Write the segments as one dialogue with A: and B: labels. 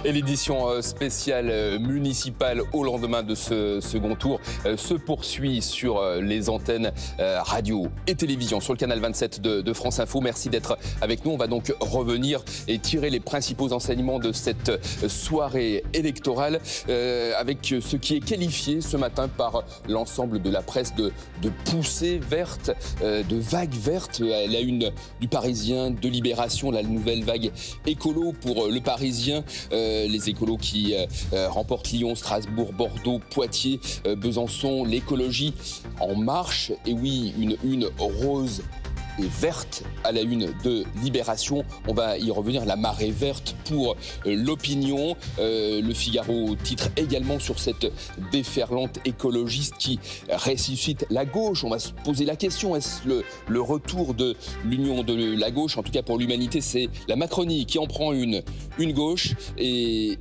A: Et l'édition spéciale municipale au lendemain de ce second tour se poursuit sur les antennes radio et télévision, sur le canal 27 de France Info. Merci d'être avec nous. On va donc revenir et tirer les principaux enseignements de cette soirée électorale avec ce qui est qualifié ce matin par l'ensemble de la presse de poussée verte, de vague verte à la une du Parisien, de Libération, la nouvelle vague écolo pour le Parisien. Les écolos qui remportent Lyon, Strasbourg, Bordeaux, Poitiers, Besançon, l'écologie en marche. Et oui, une rose et verte à la une de Libération. On va y revenir, la marée verte pour l'opinion. Le Figaro titre également sur cette déferlante écologiste qui ressuscite la gauche. On va se poser la question, est-ce le retour de l'union de la gauche? En tout cas pour l'humanité, c'est la Macronie qui en prend une gauche. Et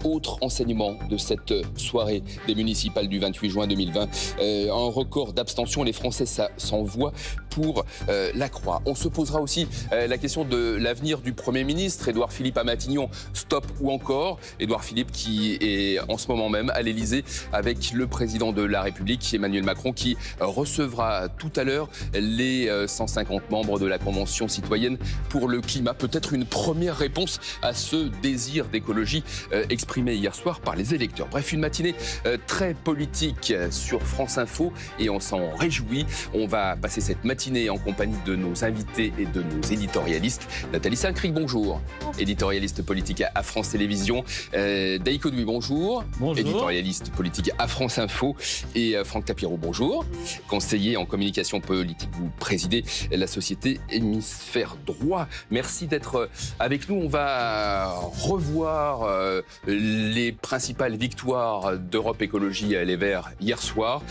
A: autre enseignement de cette soirée des municipales du 28 juin 2020, un record d'abstention, les Français s'envoient pour la croix. On se posera aussi la question de l'avenir du Premier ministre, Édouard Philippe à Matignon, stop ou encore. Édouard Philippe qui est en ce moment même à l'Élysée avec le président de la République, Emmanuel Macron, qui recevra tout à l'heure les 150 membres de la Convention citoyenne pour le climat. Peut-être une première réponse à ce désir d'écologie exprimé hier soir par les électeurs. Bref, une matinée très politique sur France Info et on s'en réjouit. On va passer cette matinée en compagnie de nos invités et de nos éditorialistes. Nathalie Saint-Cric, bonjour. Éditorialiste politique à France Télévisions. Daïko Douy, bonjour. Bonjour. Éditorialiste politique à France Info. Et Franck Tapiro, bonjour. Conseiller en communication politique, vous présidez la société Hémisphère Droit. Merci d'être avec nous. On va revoir les principales victoires d'Europe Écologie Les Verts hier soir.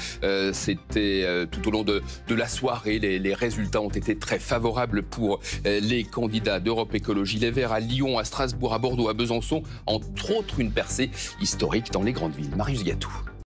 A: C'était tout au long de la soirée, les résultats ont été très favorables pour les candidats d'Europe Écologie Les Verts à Lyon, à Strasbourg, à Bordeaux, à Besançon, entre autres une percée historique dans les grandes villes. Marius Gatou.